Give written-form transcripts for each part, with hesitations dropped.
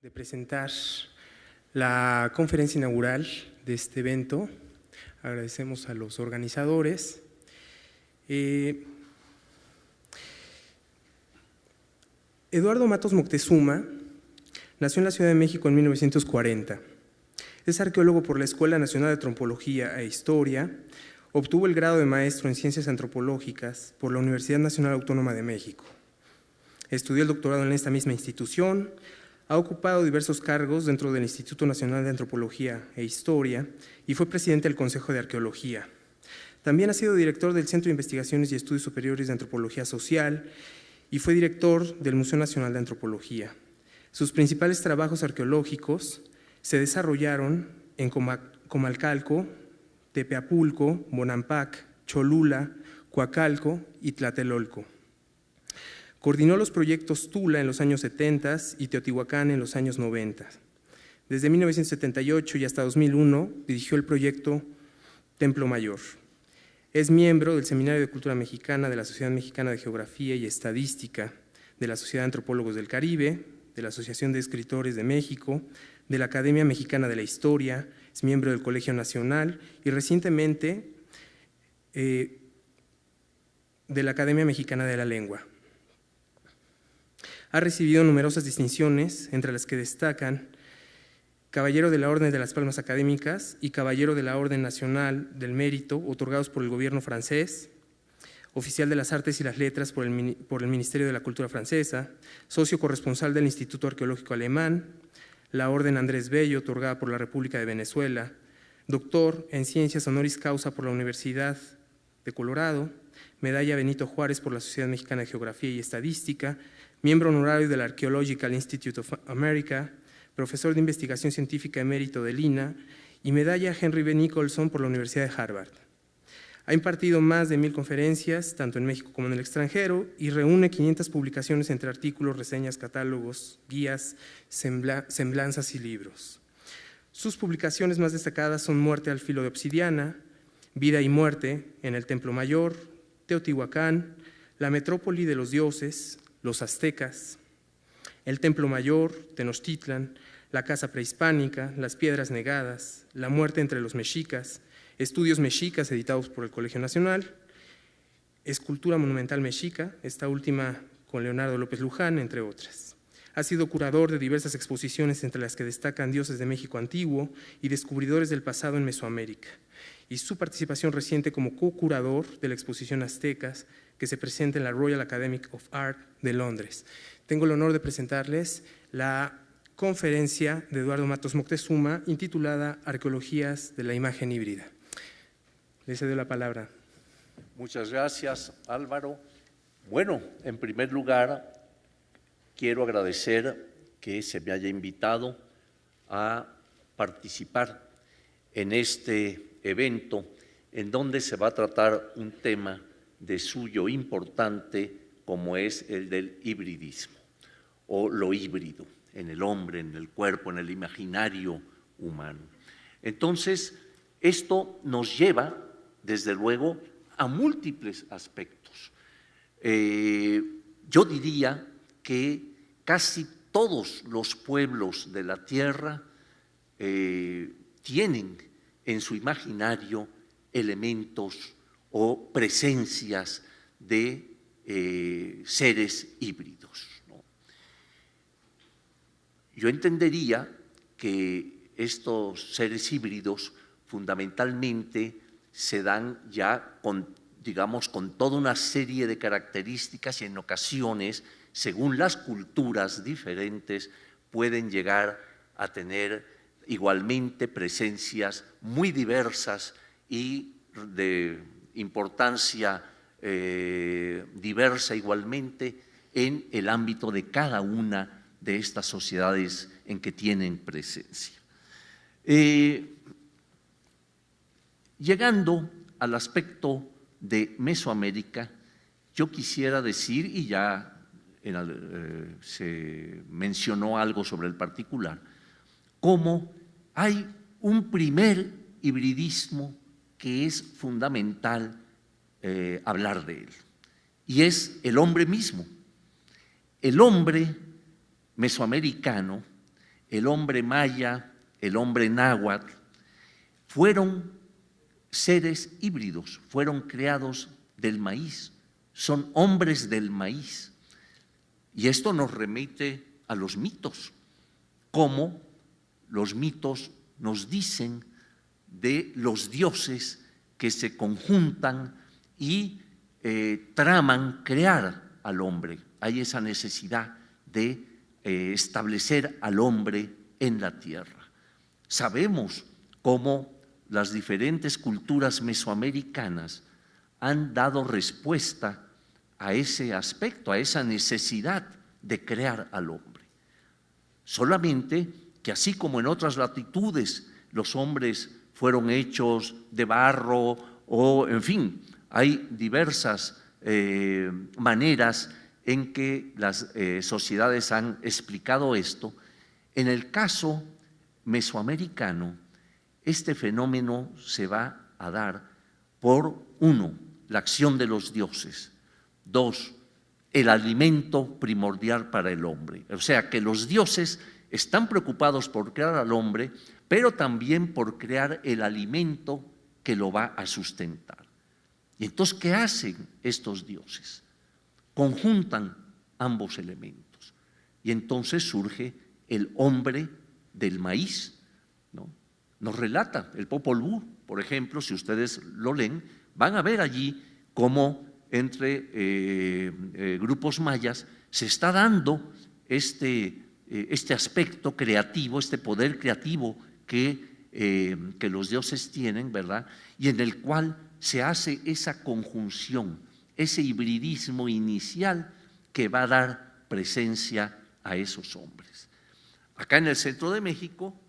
de presentar la conferencia inaugural de este evento. Agradecemos a los organizadores. Eduardo Matos Moctezuma nació en la Ciudad de México en 1940. Es arqueólogo por la Escuela Nacional de Antropología e Historia. Obtuvo el grado de maestro en Ciencias Antropológicas por la Universidad Nacional Autónoma de México. Estudió el doctorado en esta misma institución. Ha ocupado diversos cargos dentro del Instituto Nacional de Antropología e Historia y fue presidente del Consejo de Arqueología. También ha sido director del Centro de Investigaciones y Estudios Superiores de Antropología Social y fue director del Museo Nacional de Antropología. Sus principales trabajos arqueológicos se desarrollaron en Comalcalco, Tepeapulco, Bonampak, Cholula, Coacalco y Tlatelolco. Coordinó los proyectos Tula en los años 70 y Teotihuacán en los años 90. Desde 1978 y hasta 2001 dirigió el proyecto Templo Mayor. Es miembro del Seminario de Cultura Mexicana de la Sociedad Mexicana de Geografía y Estadística, de la Sociedad de Antropólogos del Caribe, de la Asociación de Escritores de México, de la Academia Mexicana de la Historia, es miembro del Colegio Nacional y recientemente de la Academia Mexicana de la Lengua. Ha recibido numerosas distinciones, entre las que destacan Caballero de la Orden de las Palmas Académicas y Caballero de la Orden Nacional del Mérito, otorgados por el gobierno francés, Oficial de las Artes y las Letras por el Ministerio de la Cultura francesa, socio corresponsal del Instituto Arqueológico Alemán, la Orden Andrés Bello, otorgada por la República de Venezuela, doctor en Ciencias honoris causa por la Universidad de Colorado, medalla Benito Juárez por la Sociedad Mexicana de Geografía y Estadística, miembro honorario del Archaeological Institute of America, profesor de investigación científica emérito del INAH y medalla Henry B. Nicholson por la Universidad de Harvard. Ha impartido más de 1000 conferencias, tanto en México como en el extranjero, y reúne 500 publicaciones entre artículos, reseñas, catálogos, guías, semblanzas y libros. Sus publicaciones más destacadas son Muerte al filo de obsidiana, Vida y muerte en el Templo Mayor, Teotihuacán, La metrópoli de los dioses, Los aztecas, el Templo Mayor, Tenochtitlan, la Casa Prehispánica, Las Piedras Negadas, La muerte entre los mexicas, Estudios mexicas editados por el Colegio Nacional, Escultura monumental mexica, esta última con Leonardo López Luján, entre otras. Ha sido curador de diversas exposiciones, entre las que destacan Dioses de México Antiguo y Descubridores del Pasado en Mesoamérica, y su participación reciente como co-curador de la exposición Aztecas, que se presenta en la Royal Academy of Art de Londres. Tengo el honor de presentarles la conferencia de Eduardo Matos Moctezuma, intitulada Arqueologías de la Imagen Híbrida. Les cedo la palabra. Muchas gracias, Álvaro. Bueno, en primer lugar, quiero agradecer que se me haya invitado a participar en este evento en donde se va a tratar un tema de suyo importante, como es el del hibridismo o lo híbrido en el hombre, en el cuerpo, en el imaginario humano. Entonces, esto nos lleva, desde luego, a múltiples aspectos. Yo diría que casi todos los pueblos de la Tierra tienen en su imaginario elementos o presencias de seres híbridos, ¿no? Yo entendería que estos seres híbridos fundamentalmente se dan ya con, digamos, con toda una serie de características y en ocasiones, según las culturas diferentes, pueden llegar a tener igualmente presencias muy diversas y de importancia diversa igualmente en el ámbito de cada una de estas sociedades en que tienen presencia. Llegando al aspecto de Mesoamérica, yo quisiera decir, y ya se mencionó algo sobre el particular, cómo hay un primer hibridismo que es fundamental hablar de él, y es el hombre mismo. El hombre mesoamericano el hombre maya, el hombre náhuatl, fueron seres híbridos, fueron creados del maíz, son hombres del maíz. Y esto nos remite a los mitos, como los mitos nos dicen de los dioses que se conjuntan y traman crear al hombre. Hay esa necesidad de establecer al hombre en la tierra. Sabemos cómo las diferentes culturas mesoamericanas han dado respuesta a ese aspecto, a esa necesidad de crear al hombre. Solamente que así como en otras latitudes los hombres fueron hechos de barro o, en fin, hay diversas maneras en que las sociedades han explicado esto. En el caso mesoamericano, este fenómeno se va a dar por, uno, la acción de los dioses, dos, el alimento primordial para el hombre. O sea, que los dioses están preocupados por crear al hombre, pero también por crear el alimento que lo va a sustentar. Y entonces, ¿qué hacen estos dioses? Conjuntan ambos elementos. Y entonces surge el hombre del maíz, ¿no? Nos relata el Popol Vuh, por ejemplo, si ustedes lo leen, van a ver allí cómo entre grupos mayas se está dando este aspecto creativo, este poder creativo que los dioses tienen, ¿verdad? Y en el cual se hace esa conjunción, ese hibridismo inicial que va a dar presencia a esos hombres. Acá en el centro de México,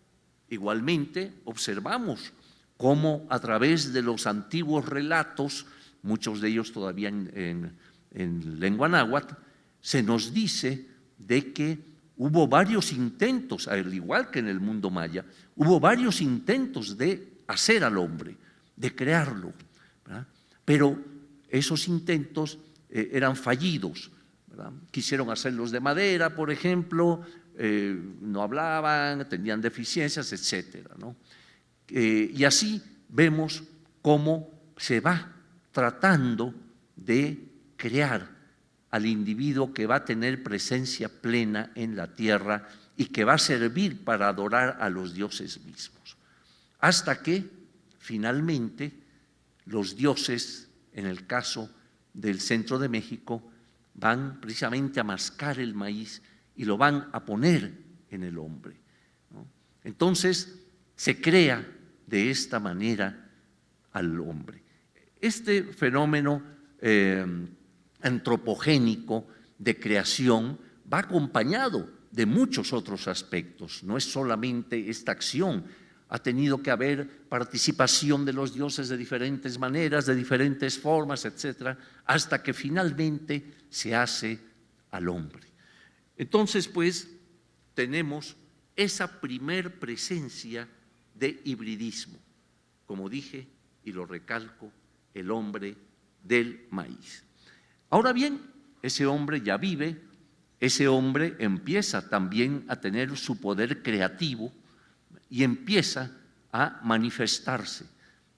igualmente, observamos cómo a través de los antiguos relatos, muchos de ellos todavía en lengua náhuatl, se nos dice de que hubo varios intentos, al igual que en el mundo maya, hubo varios intentos de hacer al hombre, de crearlo, ¿verdad? Pero esos intentos eran fallidos, ¿verdad? Quisieron hacerlos de madera, por ejemplo, no hablaban, tenían deficiencias, etcétera, ¿no? Y así vemos cómo se va tratando de crear al individuo que va a tener presencia plena en la tierra y que va a servir para adorar a los dioses mismos. Hasta que finalmente los dioses, en el caso del centro de México, van precisamente a mascar el maíz y lo van a poner en el hombre, ¿no? Entonces se crea de esta manera al hombre. Este fenómeno antropogénico de creación va acompañado de muchos otros aspectos, no es solamente esta acción, ha tenido que haber participación de los dioses de diferentes maneras, de diferentes formas, etcétera, hasta que finalmente se hace al hombre. Entonces, pues, tenemos esa primer presencia de hibridismo, como dije y lo recalco, el hombre del maíz. Ahora bien, ese hombre ya vive, ese hombre empieza también a tener su poder creativo y empieza a manifestarse.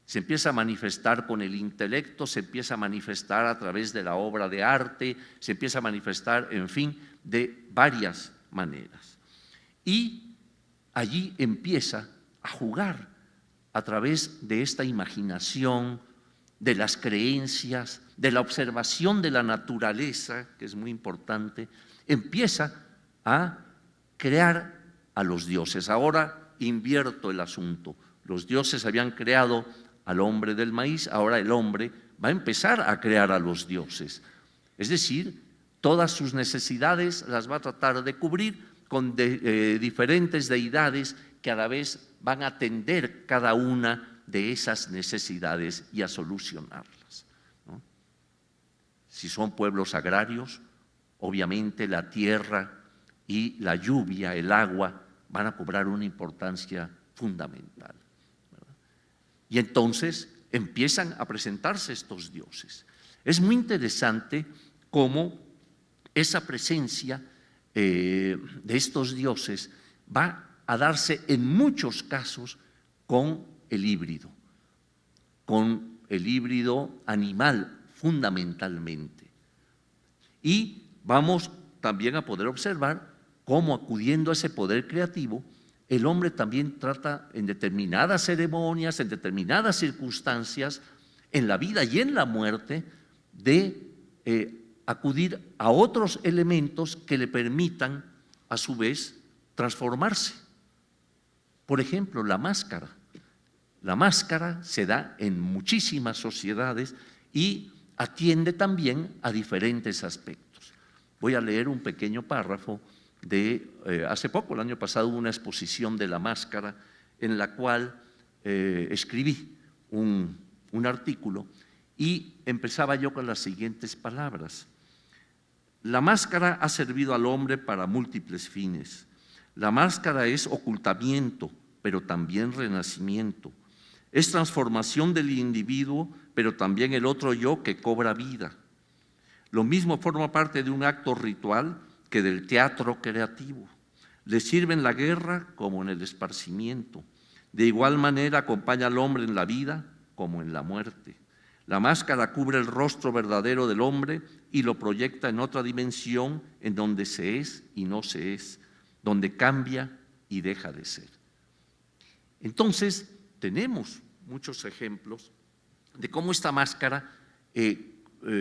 Se empieza a manifestar con el intelecto, se empieza a manifestar a través de la obra de arte, se empieza a manifestar, en fin, de varias maneras. Y allí empieza a jugar a través de esta imaginación, de las creencias, de la observación de la naturaleza, que es muy importante, empieza a crear a los dioses. Ahora invierto el asunto. Los dioses habían creado al hombre del maíz, ahora el hombre va a empezar a crear a los dioses. Es decir, todas sus necesidades las va a tratar de cubrir con diferentes deidades que a la vez van a atender cada una de esas necesidades y a solucionarlas, ¿no? Si son pueblos agrarios, obviamente la tierra y la lluvia, el agua, van a cobrar una importancia fundamental, ¿verdad? Y entonces empiezan a presentarse estos dioses. Es muy interesante cómo esa presencia de estos dioses va a darse en muchos casos con el híbrido animal fundamentalmente. Y vamos también a poder observar cómo, acudiendo a ese poder creativo, el hombre también trata en determinadas ceremonias, en determinadas circunstancias, en la vida y en la muerte, de acudir a otros elementos que le permitan, a su vez, transformarse. Por ejemplo, la máscara. La máscara se da en muchísimas sociedades y atiende también a diferentes aspectos. Voy a leer un pequeño párrafo de hace poco, el año pasado, hubo una exposición de la máscara en la cual escribí un artículo y empezaba yo con las siguientes palabras. La máscara ha servido al hombre para múltiples fines. La máscara es ocultamiento, pero también renacimiento. Es transformación del individuo, pero también el otro yo que cobra vida. Lo mismo forma parte de un acto ritual que del teatro creativo. Le sirve en la guerra como en el esparcimiento. De igual manera acompaña al hombre en la vida como en la muerte. La máscara cubre el rostro verdadero del hombre y lo proyecta en otra dimensión en donde se es y no se es, donde cambia y deja de ser. Entonces, tenemos muchos ejemplos de cómo esta máscara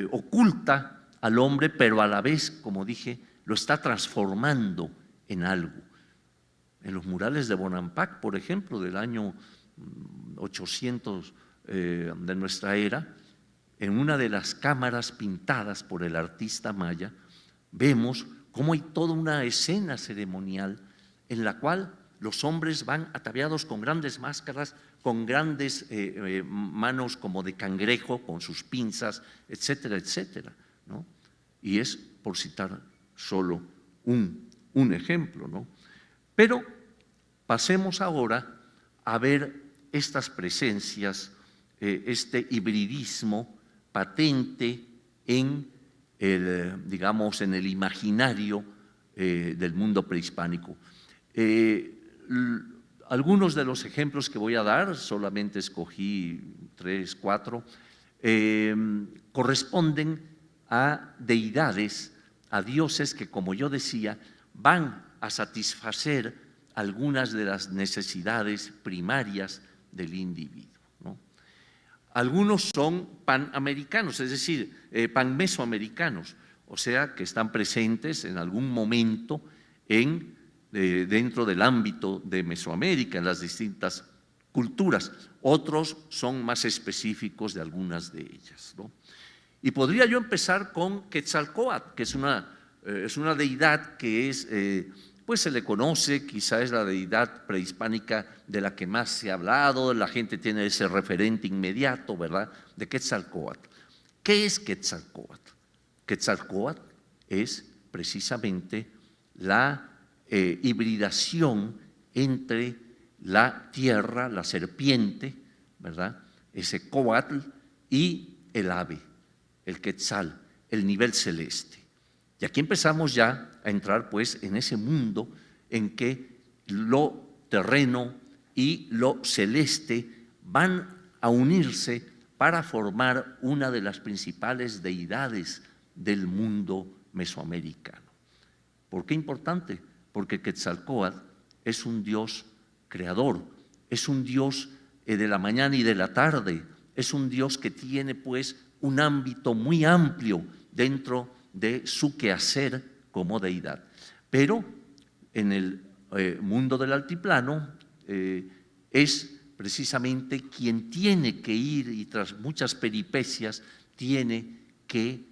oculta al hombre, pero a la vez, como dije, lo está transformando en algo. En los murales de Bonampak, por ejemplo, del año 800 de nuestra era, en una de las cámaras pintadas por el artista maya, vemos cómo hay toda una escena ceremonial en la cual los hombres van ataviados con grandes máscaras, con grandes manos como de cangrejo, con sus pinzas, etcétera, etcétera, ¿no? Y es por citar solo un ejemplo, ¿no? Pero pasemos ahora a ver estas presencias, este hibridismo patente en digamos, en el imaginario del mundo prehispánico. Algunos de los ejemplos que voy a dar, solamente escogí 3, 4, corresponden a deidades, a dioses que, como yo decía, van a satisfacer algunas de las necesidades primarias del individuo, ¿no? Algunos son panamericanos, es decir, panmesoamericanos, o sea, que están presentes en algún momento dentro del ámbito de Mesoamérica, en las distintas culturas. Otros son más específicos de algunas de ellas, ¿no? Y podría yo empezar con Quetzalcóatl, que es una deidad que pues se le conoce, quizá es la deidad prehispánica de la que más se ha hablado, la gente tiene ese referente inmediato, ¿verdad?, de Quetzalcóatl. ¿Qué es Quetzalcóatl? Quetzalcóatl es precisamente la hibridación entre la tierra, la serpiente, ¿verdad?, ese coatl, y el ave, el quetzal, el nivel celeste. Y aquí empezamos ya a entrar pues en ese mundo en que lo terreno y lo celeste van a unirse para formar una de las principales deidades del mundo mesoamericano. ¿Por qué importante? Porque Quetzalcóatl es un dios creador, es un dios de la mañana y de la tarde, es un dios que tiene pues un ámbito muy amplio dentro de su quehacer como deidad. Pero en el mundo del altiplano es precisamente quien tiene que ir, y tras muchas peripecias tiene que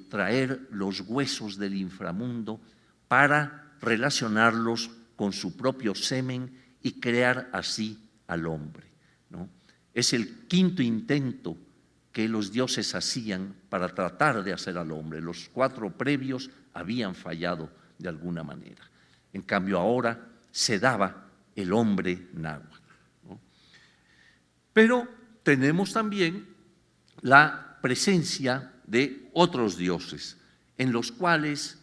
traer los huesos del inframundo para relacionarlos con su propio semen y crear así al hombre, ¿no? Es el quinto intento que los dioses hacían para tratar de hacer al hombre. Los 4 previos habían fallado de alguna manera. En cambio ahora se daba el hombre náhuatl, ¿no? Pero tenemos también la presencia de otros dioses en los cuales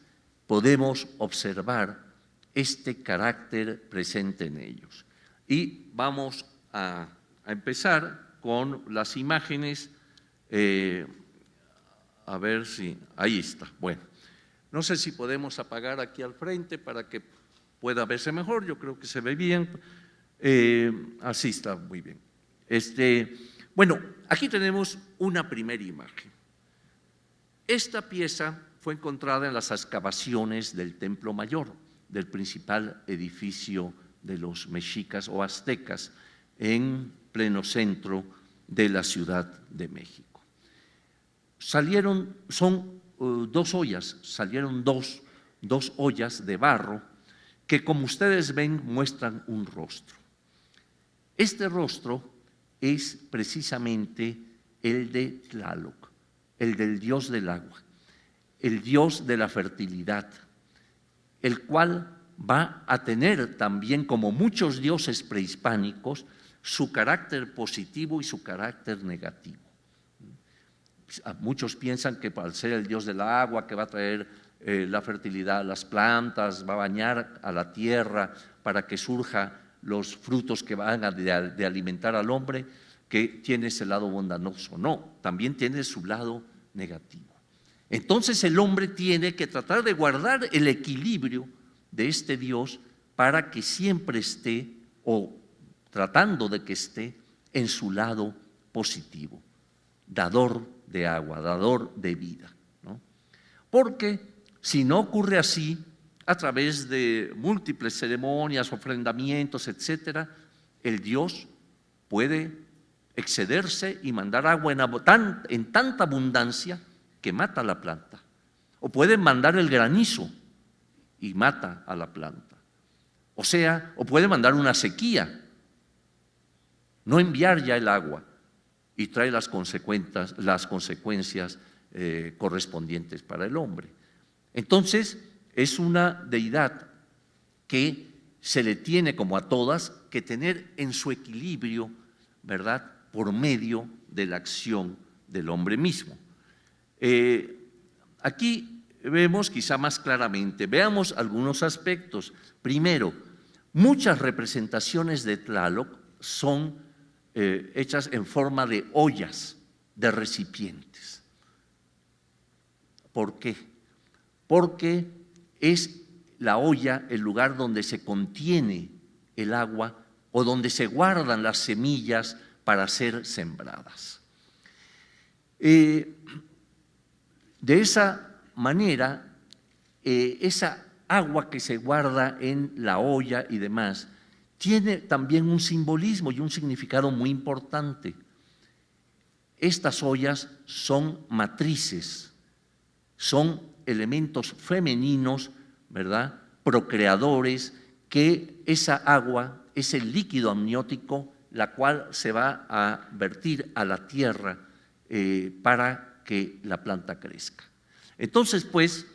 podemos observar este carácter presente en ellos. Y vamos a empezar con las imágenes. A ver si, ahí está. Bueno, no sé si podemos apagar aquí al frente para que pueda verse mejor. Yo creo que se ve bien. Así está muy bien. Bueno, aquí tenemos una primera imagen. Esta pieza fue encontrada en las excavaciones del Templo Mayor, del principal edificio de los mexicas o aztecas, en pleno centro de la Ciudad de México. Salieron dos ollas de barro que, como ustedes ven, muestran un rostro. Este rostro es precisamente el de Tlaloc, el del dios del agua, el dios de la fertilidad, el cual va a tener también, como muchos dioses prehispánicos, su carácter positivo y su carácter negativo. Muchos piensan que al ser el dios del agua, que va a traer la fertilidad a las plantas, va a bañar a la tierra para que surja los frutos que van a de alimentar al hombre, que tiene ese lado bondadoso. No, también tiene su lado negativo. Entonces el hombre tiene que tratar de guardar el equilibrio de este Dios para que siempre esté, o tratando de que esté, en su lado positivo, dador de agua, dador de vida, ¿no? Porque si no ocurre así, a través de múltiples ceremonias, ofrendamientos, etcétera, el Dios puede excederse y mandar agua en tanta abundancia que mata a la planta, o puede mandar el granizo y mata a la planta, o puede mandar una sequía, no enviar ya el agua y trae las consecuencias correspondientes para el hombre. Entonces es una deidad que se le tiene, como a todas, que tener en su equilibrio, ¿verdad?, por medio de la acción del hombre mismo. Aquí vemos quizá más claramente, veamos algunos aspectos. Primero, muchas representaciones de Tlaloc son hechas en forma de ollas, de recipientes. ¿Por qué? Porque es la olla el lugar donde se contiene el agua o donde se guardan las semillas para ser sembradas. De esa manera, esa agua que se guarda en la olla y demás tiene también un simbolismo y un significado muy importante. Estas ollas son matrices, son elementos femeninos, ¿verdad?, procreadores, que esa agua es el líquido amniótico, la cual se va a vertir a la tierra para que la planta crezca. Entonces, pues,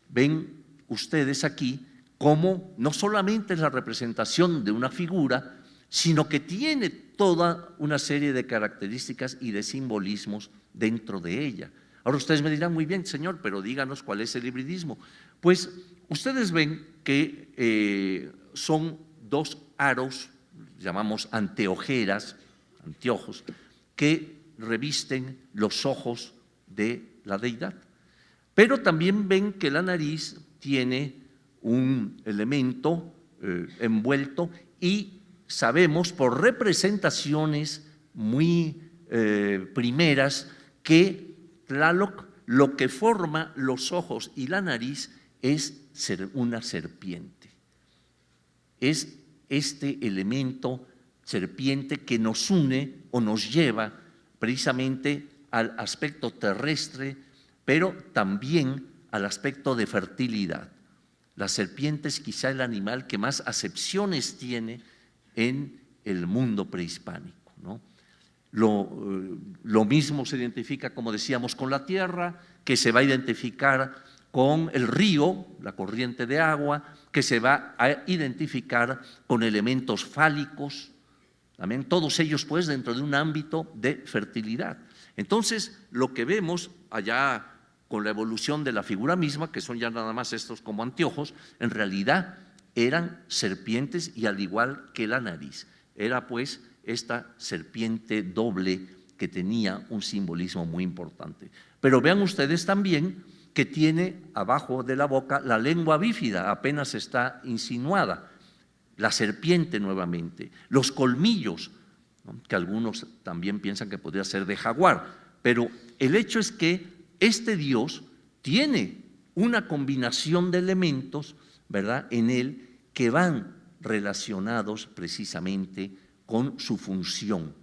ven ustedes aquí cómo no solamente es la representación de una figura, sino que tiene toda una serie de características y de simbolismos dentro de ella. Ahora ustedes me dirán, muy bien, señor, pero díganos cuál es el hibridismo. Pues ustedes ven que son dos aros, llamamos anteojeras, anteojos, que revisten los ojos de la deidad. Pero también ven que la nariz tiene un elemento envuelto, y sabemos por representaciones muy primeras que Tlaloc, lo que forma los ojos y la nariz es una serpiente. Es este elemento serpiente que nos une o nos lleva precisamente al aspecto terrestre, pero también al aspecto de fertilidad. La serpiente es quizá el animal que más acepciones tiene en el mundo prehispánico, ¿no? Lo mismo se identifica, como decíamos, con la tierra, que se va a identificar con el río, la corriente de agua, que se va a identificar con elementos fálicos, también todos ellos pues dentro de un ámbito de fertilidad. Entonces, lo que vemos allá con la evolución de la figura misma, que son ya nada más estos como anteojos, en realidad eran serpientes y al igual que la nariz. Era pues esta serpiente doble que tenía un simbolismo muy importante. Pero vean ustedes también que tiene abajo de la boca la lengua bífida, apenas está insinuada, la serpiente nuevamente, los colmillos, ¿no?, que algunos también piensan que podría ser de jaguar, pero el hecho es que este Dios tiene una combinación de elementos, ¿verdad?, en él que van relacionados precisamente con su función.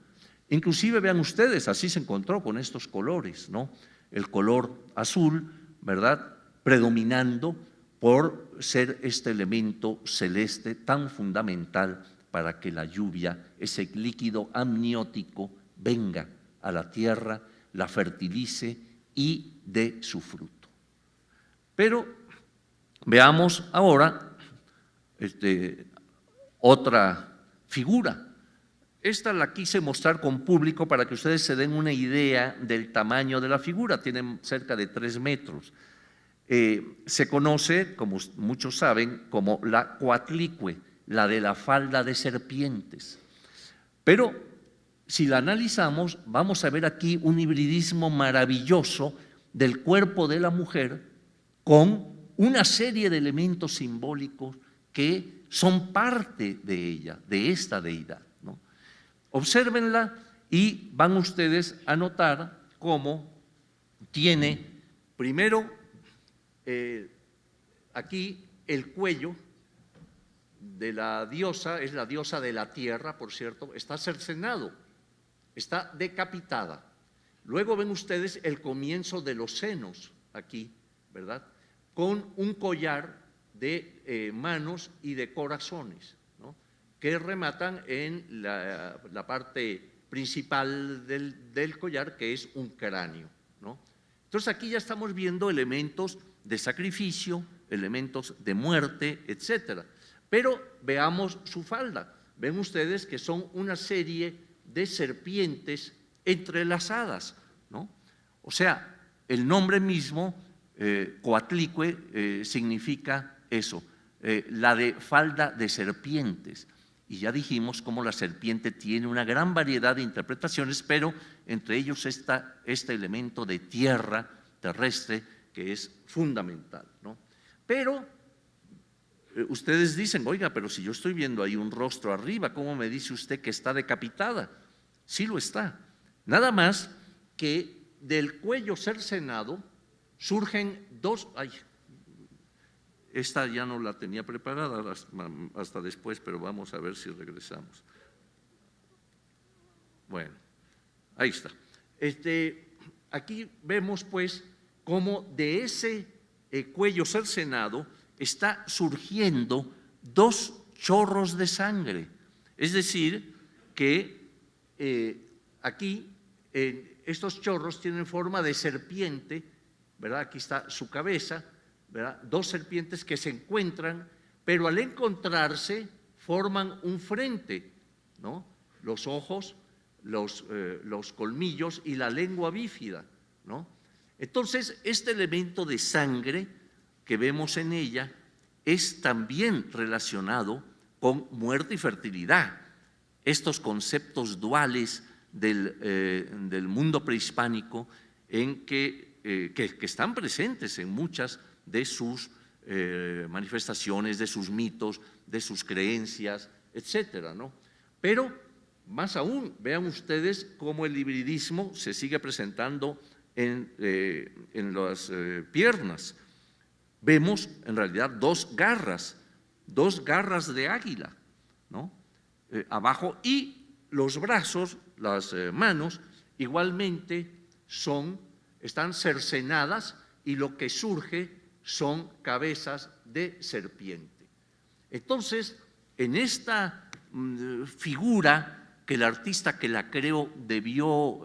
Inclusive vean ustedes, así se encontró con estos colores, ¿no? El color azul, ¿verdad?, predominando por ser este elemento celeste tan fundamental para que la lluvia, ese líquido amniótico, venga a la tierra, la fertilice y dé su fruto. Pero veamos ahora otra figura. Esta la quise mostrar con público para que ustedes se den una idea del tamaño de la figura. Tiene cerca de 3 metros. Se conoce, como muchos saben, como la Coatlicue, la de la falda de serpientes. Pero si la analizamos, vamos a ver aquí un hibridismo maravilloso del cuerpo de la mujer con una serie de elementos simbólicos que son parte de ella, de esta deidad, ¿no? Obsérvenla y van ustedes a notar cómo tiene primero aquí el cuello de la diosa, es la diosa de la tierra, por cierto, está cercenado, está decapitada. Luego ven ustedes el comienzo de los senos aquí, ¿verdad?, con un collar de manos y de corazones, ¿no?, que rematan en la parte principal del collar, que es un cráneo, ¿no? Entonces aquí ya estamos viendo elementos de sacrificio, elementos de muerte, etcétera. Pero veamos su falda. Ven ustedes que son una serie de serpientes entrelazadas, ¿no? O sea, el nombre mismo, Coatlicue, significa eso, la de falda de serpientes. Y ya dijimos cómo la serpiente tiene una gran variedad de interpretaciones, pero entre ellos está este elemento de tierra terrestre que es fundamental, ¿no? Pero ustedes dicen, oiga, pero si yo estoy viendo ahí un rostro arriba, ¿cómo me dice usted que está decapitada? Sí lo está. Nada más que del cuello cercenado surgen dos… Ay, esta ya no la tenía preparada hasta después, pero vamos a ver si regresamos. Bueno, ahí está. Aquí vemos pues cómo de ese cuello cercenado está surgiendo 2 chorros de sangre. Es decir, que aquí estos chorros tienen forma de serpiente, ¿verdad? Aquí está su cabeza, ¿verdad? 2 serpientes que se encuentran, pero al encontrarse forman un frente, ¿no? Los ojos, los colmillos y la lengua bífida, ¿no? Entonces, este elemento de sangre que vemos en ella es también relacionado con muerte y fertilidad. Estos conceptos duales del mundo prehispánico en que están presentes en muchas de sus manifestaciones, de sus mitos, de sus creencias, etcétera, ¿no? Pero más aún, vean ustedes cómo el hibridismo se sigue presentando en las piernas. Vemos en realidad 2 garras de águila, ¿no? Abajo, y los brazos, las manos, igualmente están cercenadas y lo que surge son cabezas de serpiente. Entonces, en esta figura que el artista que la creó debió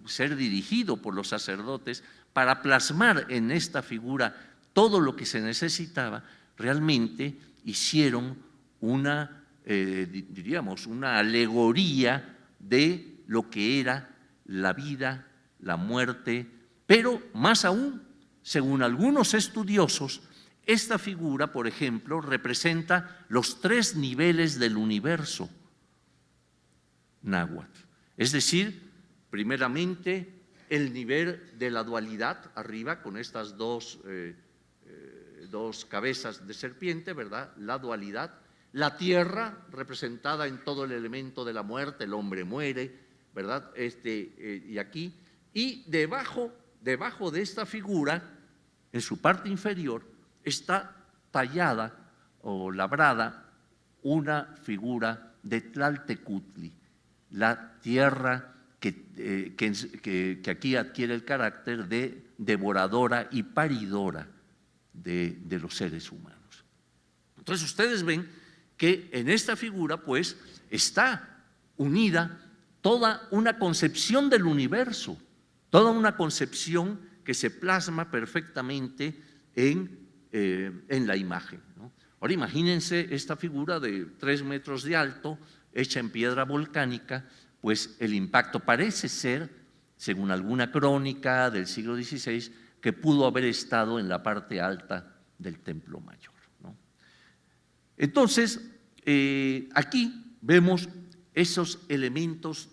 ser dirigido por los sacerdotes para plasmar en esta figura todo lo que se necesitaba, realmente hicieron diríamos, una alegoría de lo que era la vida, la muerte, pero más aún, según algunos estudiosos, esta figura, por ejemplo, representa los 3 niveles del universo náhuatl. Es decir, primeramente, el nivel de la dualidad, arriba, con estas dos cabezas de serpiente, ¿verdad? La dualidad. La tierra, representada en todo el elemento de la muerte, el hombre muere, ¿verdad? Y aquí. Y debajo de esta figura, en su parte inferior, está tallada o labrada una figura de Tlaltecutli, la tierra que aquí adquiere el carácter de devoradora y paridora de los seres humanos. Entonces ustedes ven que en esta figura pues está unida toda una concepción del universo, toda una concepción que se plasma perfectamente en la imagen, ¿no? Ahora imagínense esta figura de 3 metros de alto, hecha en piedra volcánica, pues el impacto parece ser, según alguna crónica del siglo XVI, que pudo haber estado en la parte alta del Templo Mayor, ¿no? Entonces, aquí vemos esos elementos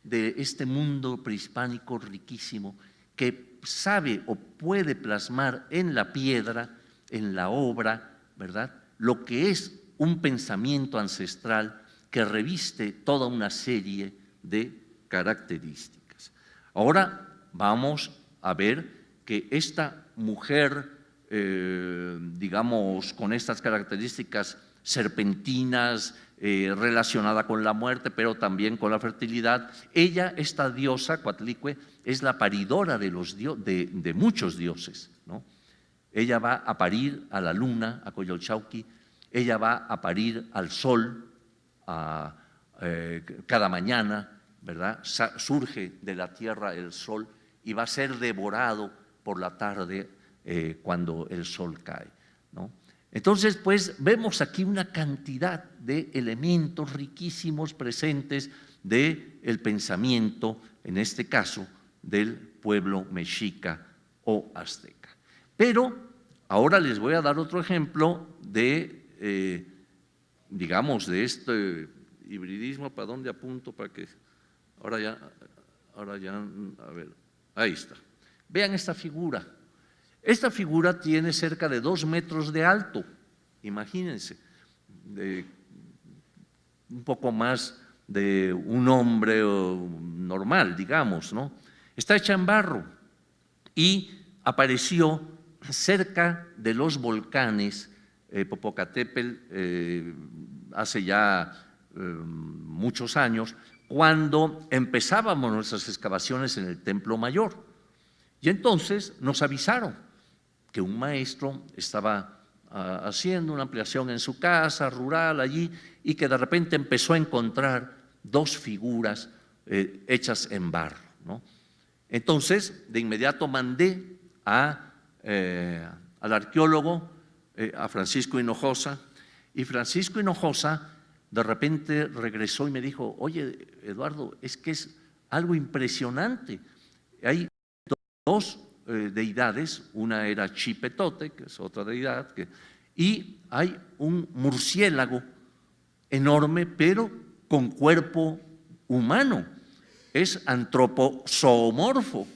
de este mundo prehispánico riquísimo que sabe o puede plasmar en la piedra, en la obra, ¿verdad?, lo que es un pensamiento ancestral que reviste toda una serie de características. Ahora vamos a ver que esta mujer, digamos, con estas características serpentinas, relacionada con la muerte, pero también con la fertilidad, ella, esta diosa, Coatlicue, es la paridora de muchos dioses, ¿no? Ella va a parir a la luna, a Coyolxauhqui, ella va a parir al sol, cada mañana, ¿verdad? Surge de la tierra el sol y va a ser devorado por la tarde cuando el sol cae, ¿no? Entonces, pues vemos aquí una cantidad de elementos riquísimos presentes del pensamiento, en este caso, del pueblo mexica o azteca. Pero ahora les voy a dar otro ejemplo de, digamos, de este hibridismo. ¿Para dónde apunto? Para que ahora ya, a ver, ahí está. Vean esta figura. Esta figura tiene cerca de 2 metros de alto, imagínense, un poco más de un hombre normal, digamos, ¿no? Está hecha en barro y apareció cerca de los volcanes Popocatépetl hace ya muchos años, cuando empezábamos nuestras excavaciones en el Templo Mayor. Y entonces nos avisaron que un maestro estaba haciendo una ampliación en su casa rural allí y que de repente empezó a encontrar 2 figuras hechas en barro, ¿no? Entonces, de inmediato mandé al arqueólogo, a Francisco Hinojosa, y Francisco Hinojosa de repente regresó y me dijo: oye, Eduardo, es que es algo impresionante. Hay 2 deidades, una era Chipetote, que es otra deidad, y hay un murciélago enorme, pero con cuerpo humano, es antropozoomorfo.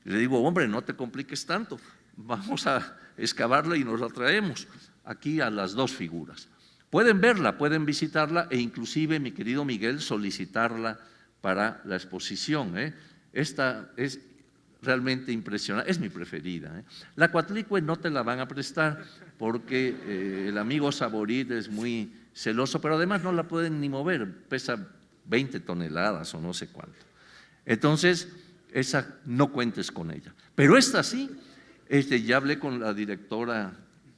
Le digo: hombre, no te compliques tanto, vamos a excavarla y nos la traemos aquí a las 2 figuras. Pueden verla, pueden visitarla e inclusive, mi querido Miguel, solicitarla para la exposición, ¿eh? Esta es realmente impresionante, es mi preferida, ¿eh? La Coatlicue no te la van a prestar porque el amigo Saborit es muy celoso, pero además no la pueden ni mover, pesa 20 toneladas o no sé cuánto. Entonces, esa no cuentes con ella. Pero esta sí, ya hablé con la directora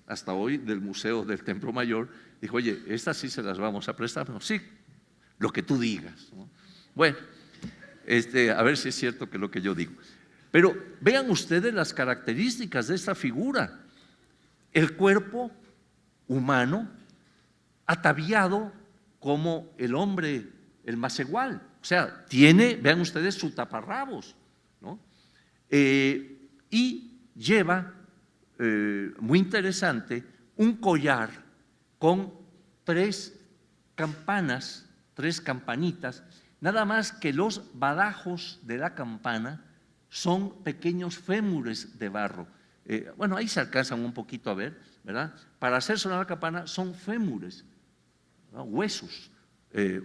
hasta hoy del Museo del Templo Mayor, dijo: oye, estas sí se las vamos a prestar. No, sí, lo que tú digas, ¿no? Bueno, a ver si es cierto que lo que yo digo. Pero vean ustedes las características de esta figura. El cuerpo humano ataviado como el hombre, el macehual. O sea, tiene, vean ustedes, su taparrabos, ¿no? Y lleva, muy interesante, un collar con 3 campanas, 3 campanitas, nada más que los badajos de la campana son pequeños fémures de barro. Bueno, ahí se alcanzan un poquito a ver, ¿verdad? Para hacer sonar la campana son fémures, ¿no? Huesos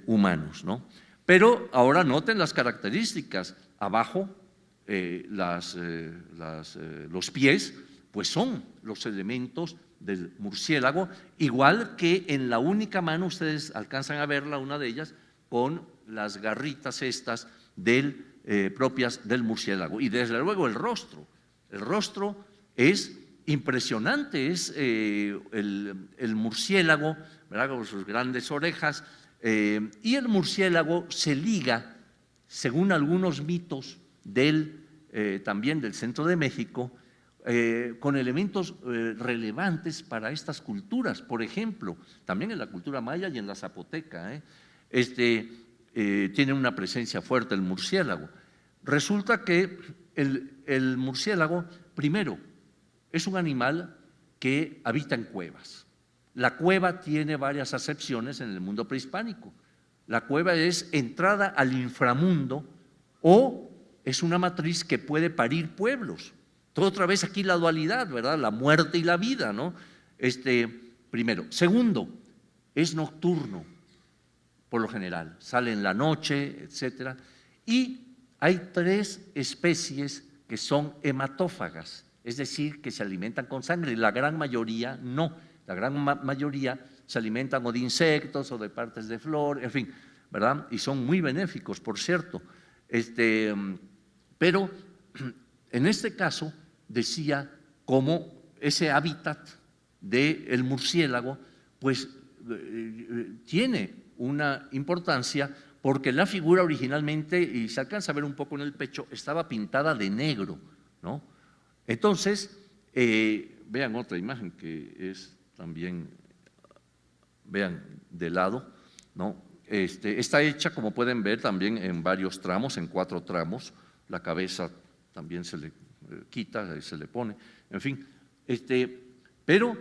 humanos, ¿no? Pero ahora noten las características. Abajo, los pies, pues son los elementos del murciélago, igual que en la única mano, ustedes alcanzan a verla, una de ellas, con las garritas estas propias del murciélago. Y desde luego el rostro es impresionante, es el murciélago, ¿verdad?, con sus grandes orejas, y el murciélago se liga, según algunos mitos también del centro de México, con elementos relevantes para estas culturas. Por ejemplo, también en la cultura maya y en la zapoteca, tiene una presencia fuerte el murciélago. Resulta que el murciélago, primero, es un animal que habita en cuevas. La cueva tiene varias acepciones en el mundo prehispánico. La cueva es entrada al inframundo o es una matriz que puede parir pueblos. Todo otra vez aquí la dualidad, ¿verdad? La muerte y la vida, ¿no? Primero. Segundo, es nocturno, por lo general. Sale en la noche, etcétera. Y hay 3 especies que son hematófagas, es decir, que se alimentan con sangre. La gran mayoría no. La gran mayoría se alimentan o de insectos o de partes de flor, en fin, ¿verdad? Y son muy benéficos, por cierto. Pero en este caso decía cómo ese hábitat del murciélago pues tiene una importancia porque la figura originalmente, y se alcanza a ver un poco en el pecho, estaba pintada de negro, ¿no? Entonces, vean otra imagen que es también, vean de lado, ¿no? Está hecha, como pueden ver, también en varios tramos, en 4 tramos. La cabeza también se le quita, se le pone, en fin. Pero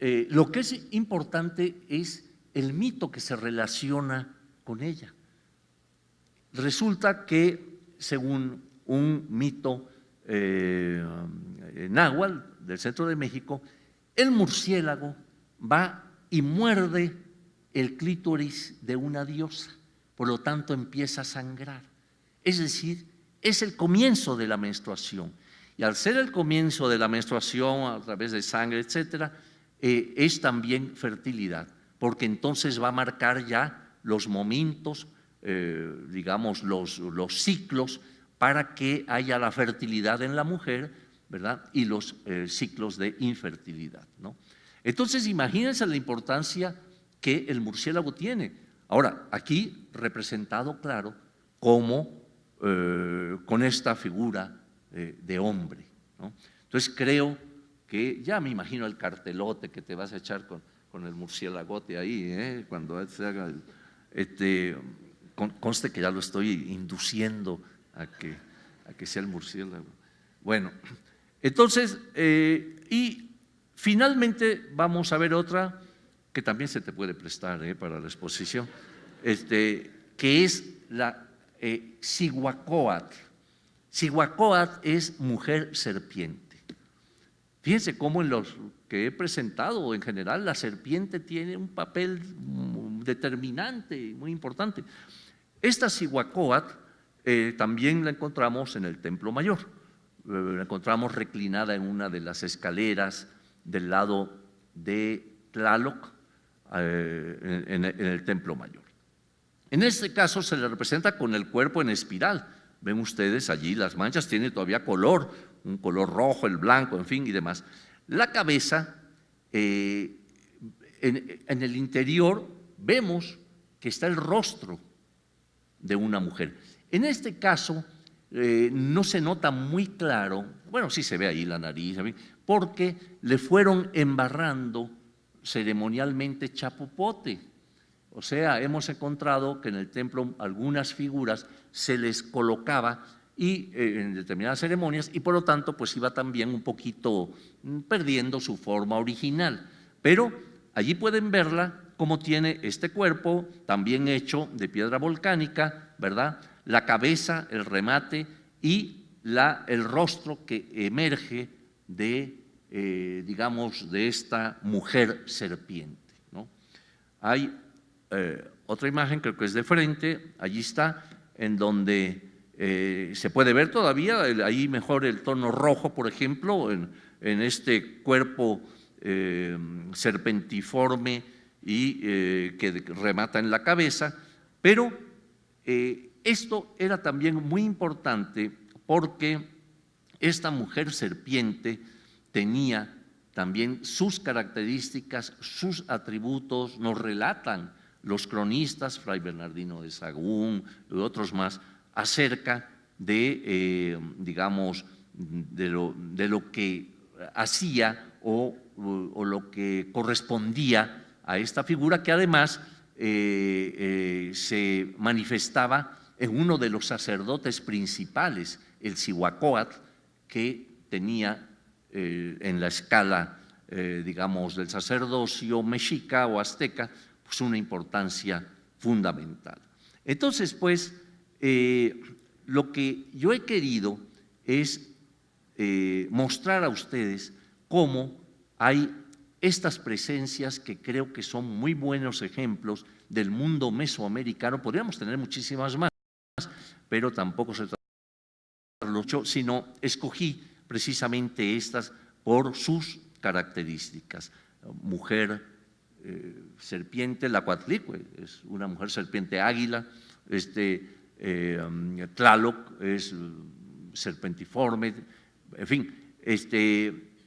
lo que es importante es el mito que se relaciona con ella. Resulta que, según un mito náhuatl del centro de México, el murciélago va y muerde el clítoris de una diosa, por lo tanto empieza a sangrar. Es decir, es el comienzo de la menstruación. Y al ser el comienzo de la menstruación a través de sangre, etcétera, es también fertilidad, porque entonces va a marcar ya los momentos, digamos, los ciclos para que haya la fertilidad en la mujer, ¿verdad? Y los ciclos de infertilidad, ¿no? Entonces, imagínense la importancia que el murciélago tiene. Ahora, aquí representado, claro, como con esta figura de hombre, ¿no? Entonces, creo que ya me imagino el cartelote que te vas a echar con el murciélagote ahí, cuando se haga conste que ya lo estoy induciendo a que sea el murciélago. Bueno, entonces, y finalmente vamos a ver otra que también se te puede prestar para la exposición, que es la Cihuacóatl. Cihuacóatl es mujer serpiente. Fíjense cómo en los que he presentado, en general, la serpiente tiene un papel determinante, muy importante. Esta Cihuacóatl también la encontramos en el Templo Mayor. La encontramos reclinada en una de las escaleras del lado de Tlaloc, en el Templo Mayor. En este caso se le representa con el cuerpo en espiral. Ven ustedes allí las manchas, tiene todavía color, un color rojo, el blanco, en fin, y demás. La cabeza, en el interior vemos que está el rostro de una mujer. En este caso no se nota muy claro, bueno, sí se ve ahí la nariz, porque le fueron embarrando ceremonialmente chapopote. O sea, hemos encontrado que en el templo algunas figuras se les colocaba y en determinadas ceremonias, y por lo tanto pues iba también un poquito perdiendo su forma original. Pero allí pueden verla cómo tiene este cuerpo, también hecho de piedra volcánica, ¿verdad? La cabeza, el remate y el rostro que emerge de, digamos, de esta mujer serpiente, ¿no? Hay otra imagen, creo que es de frente, allí está, en donde se puede ver todavía, ahí mejor el tono rojo, por ejemplo, en este cuerpo serpentiforme y que remata en la cabeza, pero esto era también muy importante porque esta mujer serpiente tenía también sus características, sus atributos, nos relatan los cronistas, Fray Bernardino de Sahagún y otros más, acerca de, digamos, de lo que hacía o lo que correspondía a esta figura, que además se manifestaba en uno de los sacerdotes principales, el Cihuacóatl, que tenía en la escala, digamos, del sacerdocio mexica o azteca, pues una importancia fundamental. Entonces, pues, lo que yo he querido es mostrar a ustedes cómo hay estas presencias que creo que son muy buenos ejemplos del mundo mesoamericano. Podríamos tener muchísimas más, pero tampoco se trata de mucho, sino escogí precisamente estas por sus características. Mujer serpiente, la Coatlicue es una mujer serpiente águila, Tlaloc es serpentiforme, en fin,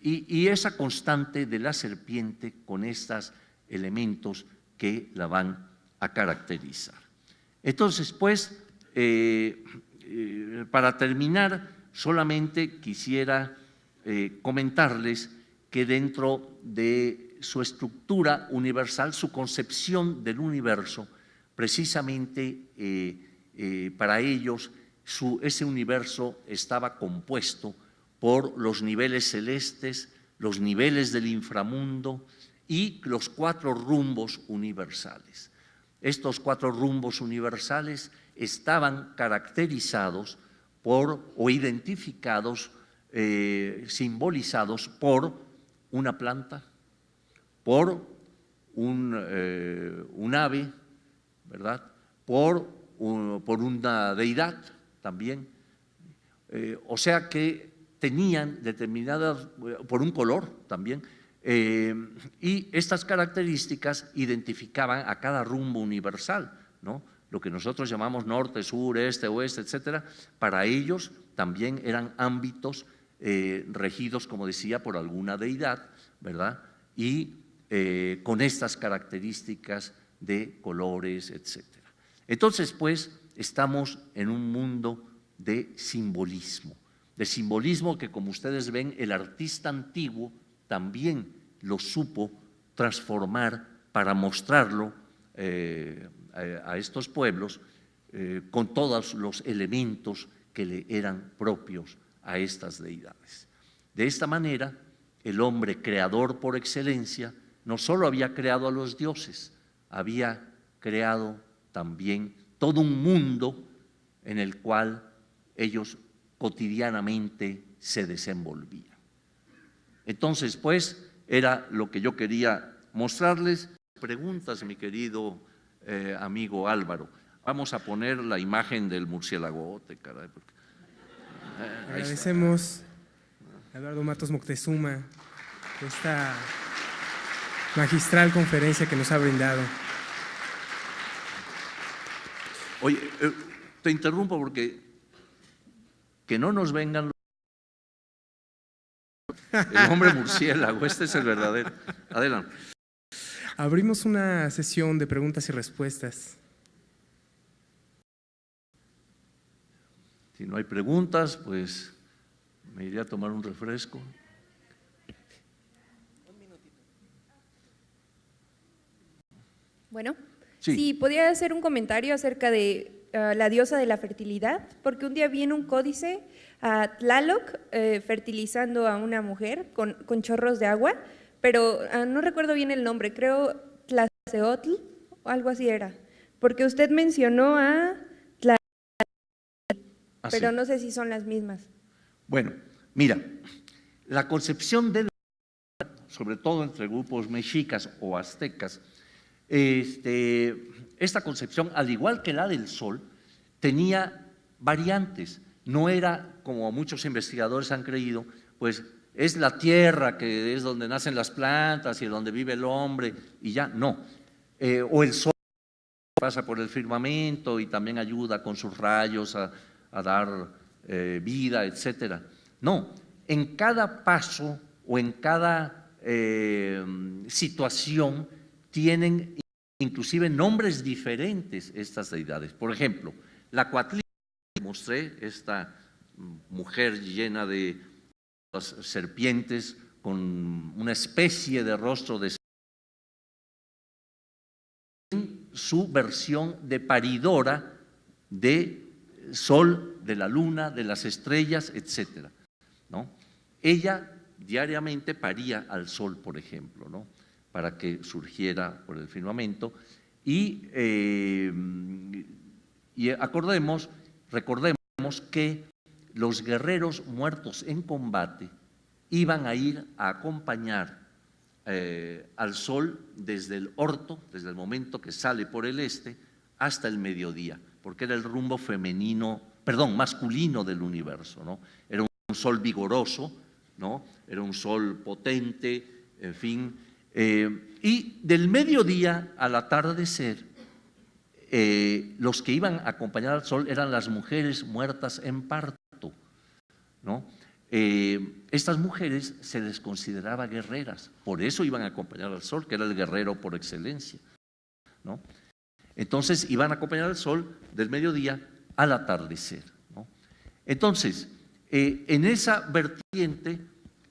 y esa constante de la serpiente con estos elementos que la van a caracterizar. Entonces, pues, para terminar, solamente quisiera comentarles que dentro de su estructura universal, su concepción del universo, precisamente para ellos ese universo estaba compuesto por los niveles celestes, los niveles del inframundo y los 4 rumbos universales. Estos 4 rumbos universales estaban caracterizados por o identificados, simbolizados por una planta, por un ave, ¿verdad? Por una deidad también. O sea que tenían determinadas, por un color también, y estas características identificaban a cada rumbo universal, ¿no? Lo que nosotros llamamos norte, sur, este, oeste, etcétera, para ellos también eran ámbitos regidos, como decía, por alguna deidad, ¿verdad? Y con estas características de colores, etcétera. Entonces, pues, estamos en un mundo de simbolismo que, como ustedes ven, el artista antiguo también lo supo transformar para mostrarlo a estos pueblos con todos los elementos que le eran propios a estas deidades. De esta manera, el hombre creador por excelencia no solo había creado a los dioses, había creado también todo un mundo en el cual ellos cotidianamente se desenvolvían. Entonces, pues, era lo que yo quería mostrarles. Preguntas, mi querido amigo Álvaro. Vamos a poner la imagen del murciélagote, caray. Porque, agradecemos a Eduardo Matos Moctezuma esta magistral conferencia que nos ha brindado. Oye, te interrumpo porque que no nos vengan el hombre murciélago, este es el verdadero. Adelante. Abrimos una sesión de preguntas y respuestas. Si no hay preguntas, pues me iré a tomar un refresco. Bueno, sí, sí, podía hacer un comentario acerca de la diosa de la fertilidad, porque un día vi en un códice a Tlaloc fertilizando a una mujer con chorros de agua, pero no recuerdo bien el nombre, creo Tlaceotl o algo así era, porque usted mencionó a pero no sé si son las mismas. Bueno, mira, la concepción de sobre todo entre grupos mexicas o aztecas, esta concepción, al igual que la del sol, tenía variantes. No era, como muchos investigadores han creído, pues es la tierra que es donde nacen las plantas y donde vive el hombre y ya, no. O el sol pasa por el firmamento y también ayuda con sus rayos a dar vida, etcétera. No, en cada paso o en cada situación tienen inclusive nombres diferentes estas deidades. Por ejemplo, la Coatlicue, mostré esta mujer llena de serpientes con una especie de rostro de su versión de paridora de sol, de la luna, de las estrellas, etcétera, ¿no? Ella diariamente paría al sol, por ejemplo, ¿no? Para que surgiera por el firmamento y recordemos que los guerreros muertos en combate iban a ir a acompañar al sol desde el orto, desde el momento que sale por el este hasta el mediodía, porque era el rumbo masculino del universo, ¿no? Era un sol vigoroso, ¿no? Era un sol potente, en fin, y del mediodía al atardecer, los que iban a acompañar al sol eran las mujeres muertas en parto, ¿no? Estas mujeres se les consideraba guerreras, por eso iban a acompañar al sol, que era el guerrero por excelencia, ¿no? Entonces iban a acompañar al sol del mediodía al atardecer, ¿no? Entonces, en esa vertiente,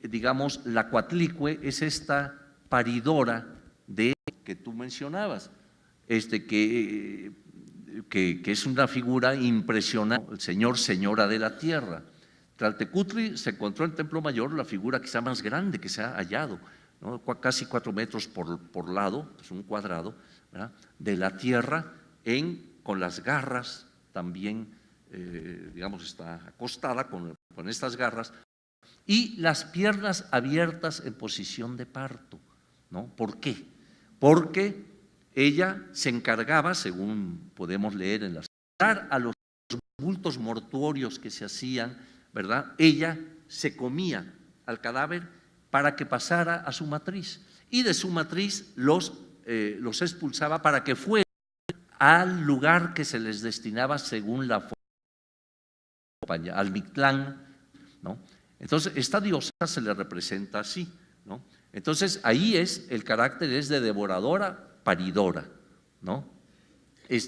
digamos, la Coatlicue es esta paridora de que tú mencionabas, que es una figura impresionante, el señor, señora de la tierra. Tlaltecutli se encontró en el Templo Mayor la figura quizá más grande que se ha hallado, ¿no? Casi 4 metros por lado, es un cuadrado, ¿verdad?, de la tierra con las garras también, digamos, está acostada con estas garras y las piernas abiertas en posición de parto, ¿no? ¿Por qué? Porque ella se encargaba, según podemos leer en las a los bultos mortuorios que se hacían, ¿verdad? Ella se comía al cadáver para que pasara a su matriz y de su matriz los expulsaba para que fueran al lugar que se les destinaba según la forma, al Mictlán, ¿no? Entonces, esta diosa se le representa así, ¿no? Entonces, ahí el carácter es de devoradora, paridora, ¿no? Y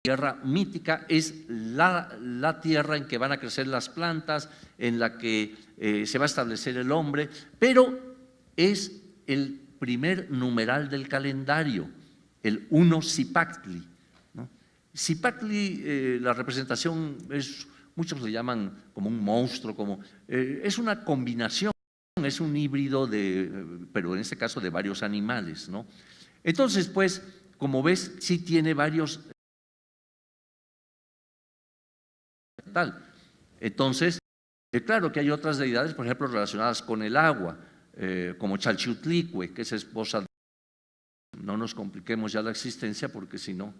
tierra mítica es la tierra en que van a crecer las plantas, en la que se va a establecer el hombre, pero es el primer numeral del calendario, el 1 Zipactli, ¿no? Zipactli, la representación es, muchos le llaman como un monstruo, es una combinación, es un híbrido pero en este caso de varios animales, ¿no? Entonces, pues, como ves, sí tiene varios. Entonces, claro que hay otras deidades, por ejemplo, relacionadas con el agua, como Chalchiutlicue, que es esposa de… No nos compliquemos ya la existencia porque si no,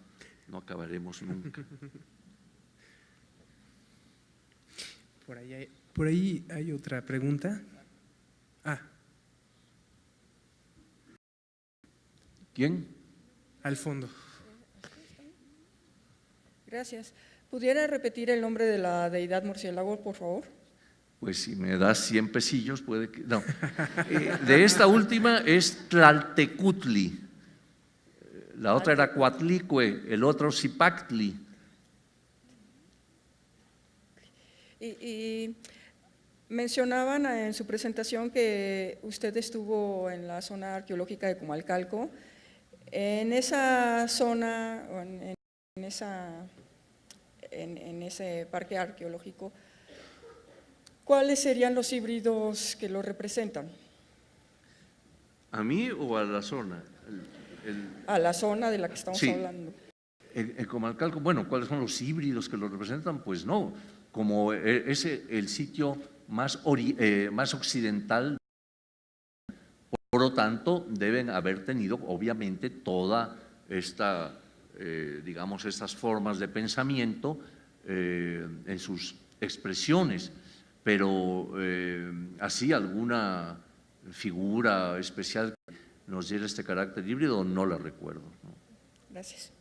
no acabaremos nunca. Por ahí hay otra pregunta. ¿Quién? Al fondo. Gracias. ¿Pudiera repetir el nombre de la deidad murciélago, por favor? Pues si me das 100 pesillos, puede que… No. De esta última es Tlaltecutli. La otra era Coatlicue, el otro Zipactli. Y mencionaban en su presentación que usted estuvo en la zona arqueológica de Comalcalco. En esa zona, en ese parque arqueológico, ¿Cuáles serían los híbridos que lo representan? ¿A mí o a la zona? A la zona de la que estamos Sí. hablando. El Comalcalco, bueno, ¿cuáles son los híbridos que lo representan? Pues no, como es el sitio más occidental, por lo tanto, deben haber tenido, obviamente, toda esta, digamos, estas formas de pensamiento en sus expresiones, pero así alguna figura especial que nos diera este carácter híbrido, no la recuerdo, ¿no? Gracias.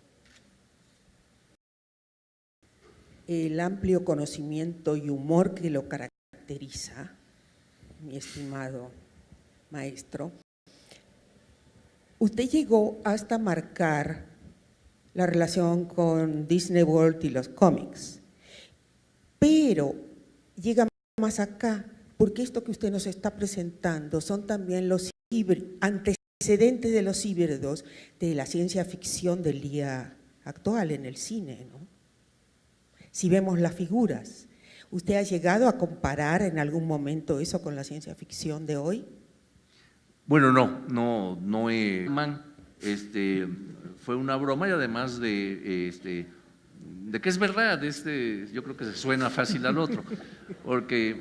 El amplio conocimiento y humor que lo caracteriza, mi estimado maestro, usted llegó hasta marcar la relación con Disney World y los cómics, pero llega más acá, porque esto que usted nos está presentando son también los antecedentes de los híbridos de la ciencia ficción del día actual en el cine, ¿no? Si vemos las figuras, ¿usted ha llegado a comparar en algún momento eso con la ciencia ficción de hoy? Bueno, no fue una broma y además de que es verdad, yo creo que se suena fácil al otro, porque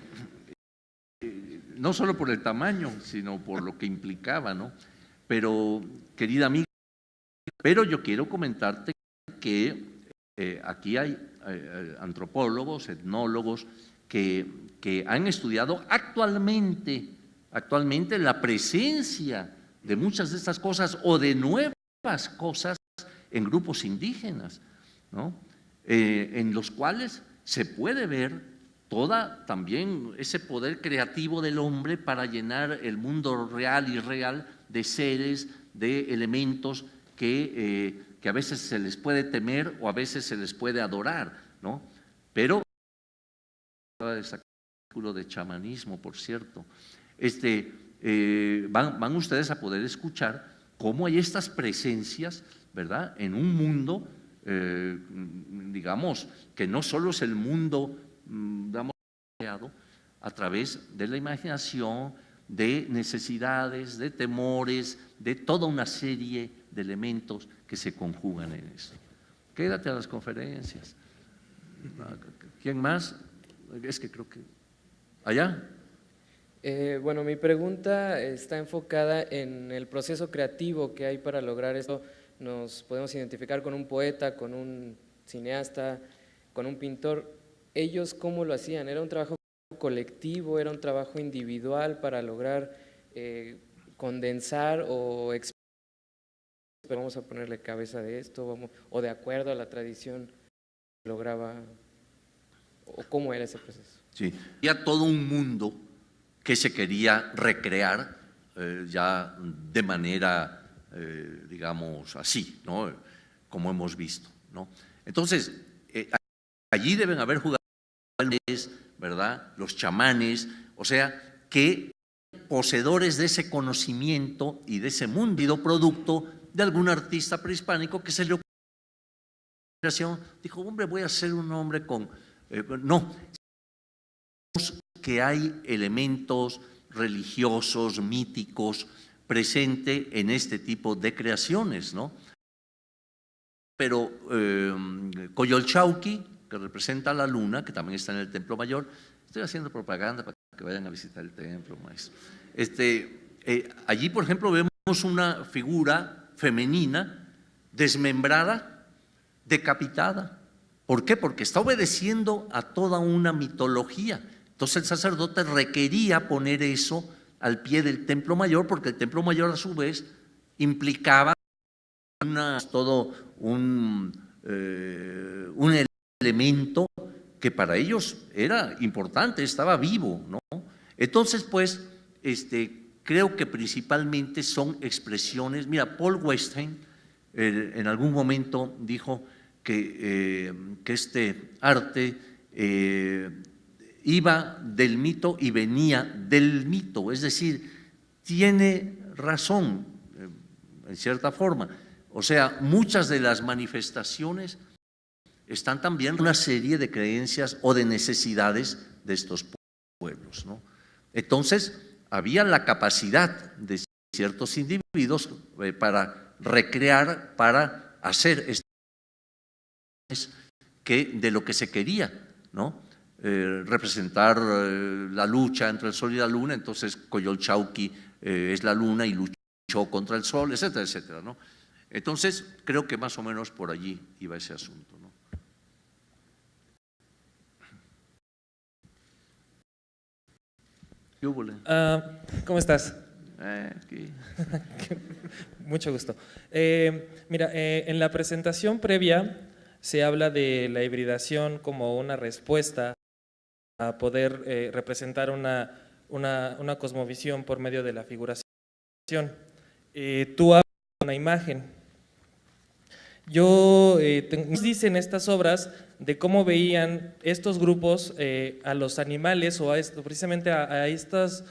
no solo por el tamaño, sino por lo que implicaba, ¿no? Pero, querida amiga, pero yo quiero comentarte que aquí hay antropólogos, etnólogos que han estudiado actualmente la presencia de muchas de estas cosas o de nuevas cosas en grupos indígenas, ¿no? En los cuales se puede ver también ese poder creativo del hombre para llenar el mundo real y real de seres, de elementos que a veces se les puede temer o a veces se les puede adorar, ¿no? Pero ese artículo de chamanismo, por cierto, van ustedes a poder escuchar cómo hay estas presencias, ¿verdad?, en un mundo, digamos, que no solo es el mundo, digamos, creado a través de la imaginación, de necesidades, de temores, de toda una serie de elementos que se conjugan en eso. Quédate a las conferencias. ¿Quién más? Es que creo que… ¿Allá? Bueno, mi pregunta está enfocada en el proceso creativo que hay para lograr esto. Nos podemos identificar con un poeta, con un cineasta, con un pintor. ¿Ellos cómo lo hacían? ¿Era un trabajo colectivo, era un trabajo individual para lograr condensar o vamos a ponerle cabeza de esto, o de acuerdo a la tradición lograba, o cómo era ese proceso? Sí, había todo un mundo que se quería recrear ya de manera, digamos, así, ¿no?, como hemos visto, ¿no? Entonces, allí deben haber jugadores, ¿verdad?, los chamanes, o sea, que poseedores de ese conocimiento y de ese mundo, producto de algún artista prehispánico que se le ocurrió, dijo, hombre, voy a hacer un hombre con… no, que hay elementos religiosos, míticos, presente en este tipo de creaciones, ¿no? Pero Coyolxauhqui, que representa a la luna, que también está en el Templo Mayor, estoy haciendo propaganda para que vayan a visitar el templo, maestro. Allí, por ejemplo, vemos una figura femenina desmembrada, decapitada. ¿Por qué? Porque está obedeciendo a toda una mitología. Entonces el sacerdote requería poner eso al pie del Templo Mayor, porque el Templo Mayor a su vez implicaba todo un elemento que para ellos era importante, estaba vivo, ¿no? Entonces, pues, creo que principalmente son expresiones. Mira, Paul Westheim en algún momento dijo que este arte iba del mito y venía del mito, es decir, tiene razón en cierta forma. O sea, muchas de las manifestaciones están también en una serie de creencias o de necesidades de estos pueblos. pueblos, ¿no? Entonces, había la capacidad de ciertos individuos para recrear, para hacer que de lo que se quería, ¿no? Representar la lucha entre el sol y la luna, entonces Coyolxauhqui es la luna y luchó contra el sol, etcétera, etcétera, ¿no? Entonces, creo que más o menos por allí iba ese asunto, ¿no? ¿Qué hubo? ¿Cómo estás? Aquí. Mucho gusto. Mira, en la presentación previa se habla de la hibridación como una respuesta a poder representar una cosmovisión por medio de la figuración. Tú hablas de una imagen. Nos dicen estas obras de cómo veían estos grupos a los animales o precisamente a estos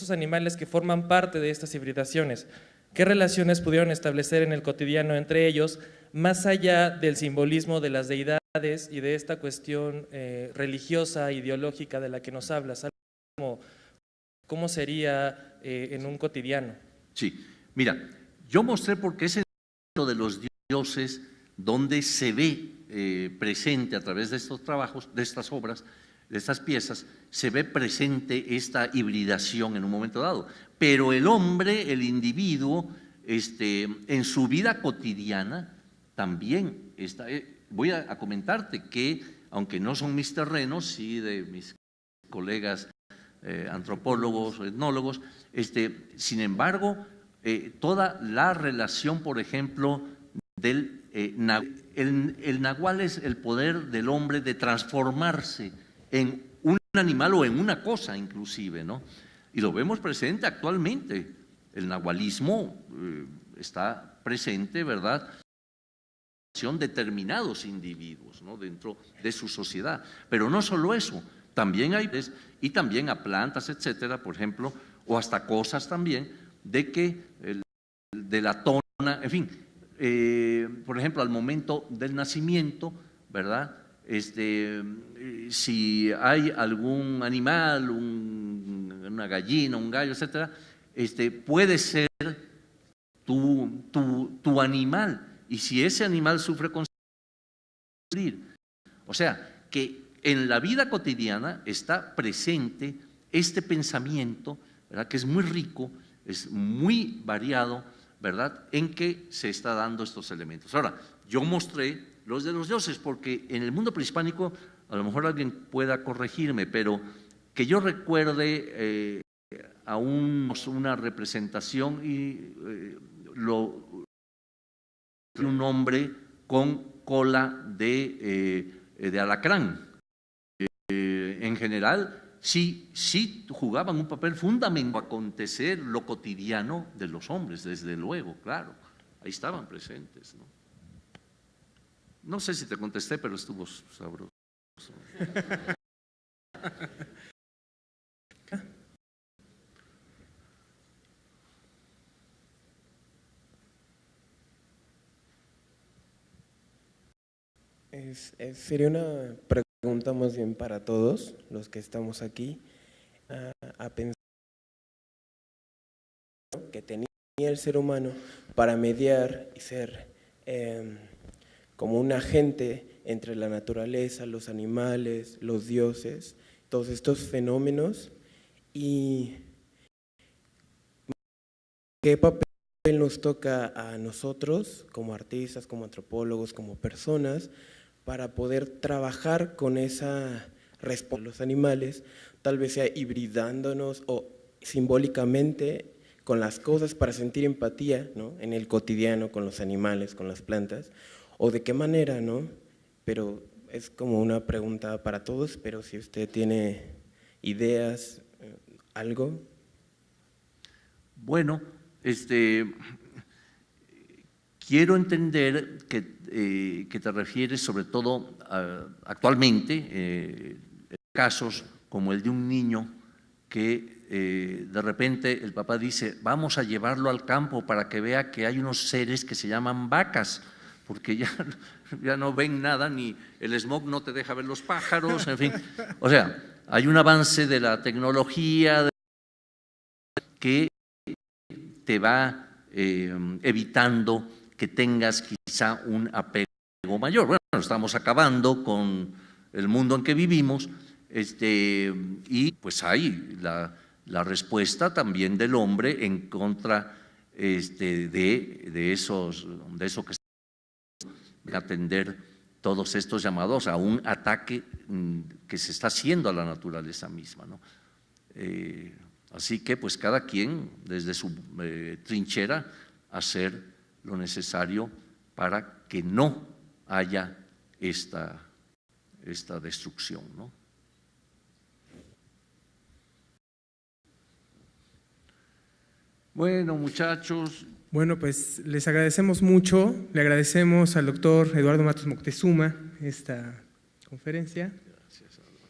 animales que forman parte de estas hibridaciones. ¿Qué relaciones pudieron establecer en el cotidiano entre ellos, más allá del simbolismo de las deidades y de esta cuestión religiosa, ideológica de la que nos hablas? ¿Cómo sería en un cotidiano? Sí, mira, yo mostré porque es el de los dioses donde se ve presente a través de estos trabajos, de estas obras, de estas piezas, se ve presente esta hibridación en un momento dado. Pero el hombre, el individuo, en su vida cotidiana también está. Voy a comentarte que, aunque no son mis terrenos, sí de mis colegas antropólogos, etnólogos, sin embargo, toda la relación, por ejemplo, del el nahual es el poder del hombre de transformarse en un animal o en una cosa inclusive, ¿no? Y lo vemos presente actualmente. El nahualismo está presente, ¿verdad?, en determinados individuos, ¿no?, dentro de su sociedad. Pero no solo eso, también hay, y también a plantas, etcétera, por ejemplo, o hasta cosas también, de que de la tona, en fin, por ejemplo, al momento del nacimiento, ¿verdad?, si hay algún animal, una gallina, un gallo, etcétera, puede ser tu animal, y si ese animal sufre con sufrir, o sea, que en la vida cotidiana está presente este pensamiento, ¿verdad?, que es muy rico, es muy variado, ¿verdad?, en que se está dando estos elementos. Ahora, yo mostré los de los dioses, porque en el mundo prehispánico, a lo mejor alguien pueda corregirme, pero que yo recuerde una representación y un hombre con cola de alacrán. En general, sí jugaban un papel fundamental a acontecer lo cotidiano de los hombres, desde luego, claro, ahí estaban presentes, ¿no? No sé si te contesté, pero estuvo sabroso. Sería una pregunta más bien para todos los que estamos aquí, a pensar que tenía el ser humano para mediar y ser como un agente entre la naturaleza, los animales, los dioses, todos estos fenómenos, y qué papel nos toca a nosotros como artistas, como antropólogos, como personas, para poder trabajar con esa respuesta de los animales, tal vez sea hibridándonos o simbólicamente con las cosas para sentir empatía, ¿no?, en el cotidiano con los animales, con las plantas, o de qué manera, ¿no? Pero es como una pregunta para todos, pero si usted tiene ideas, algo. Bueno, quiero entender que te refieres sobre todo actualmente casos como el de un niño que de repente el papá dice, vamos a llevarlo al campo para que vea que hay unos seres que se llaman vacas, porque ya no ven nada, ni el smog no te deja ver los pájaros, en fin. O sea, hay un avance de la tecnología que te va evitando que tengas quizá un apego mayor. Bueno, estamos acabando con el mundo en que vivimos, y pues hay la respuesta también del hombre en contra de eso que se atender todos estos llamados a un ataque que se está haciendo a la naturaleza misma, ¿no? Así que pues cada quien desde su trinchera hacer lo necesario para que no haya esta destrucción, ¿no? Bueno, muchachos. Bueno, pues les agradecemos mucho, le agradecemos al doctor Eduardo Matos Moctezuma esta conferencia. Gracias, Álvaro.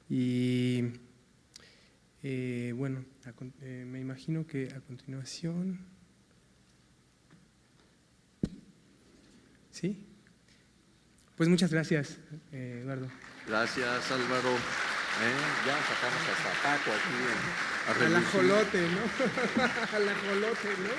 Y bueno, me imagino que a continuación… ¿Sí? Pues muchas gracias, Eduardo. Gracias, Álvaro. Ya sacamos hasta Paco aquí. Al ajolote, ¿no? Al ajolote, ¿no?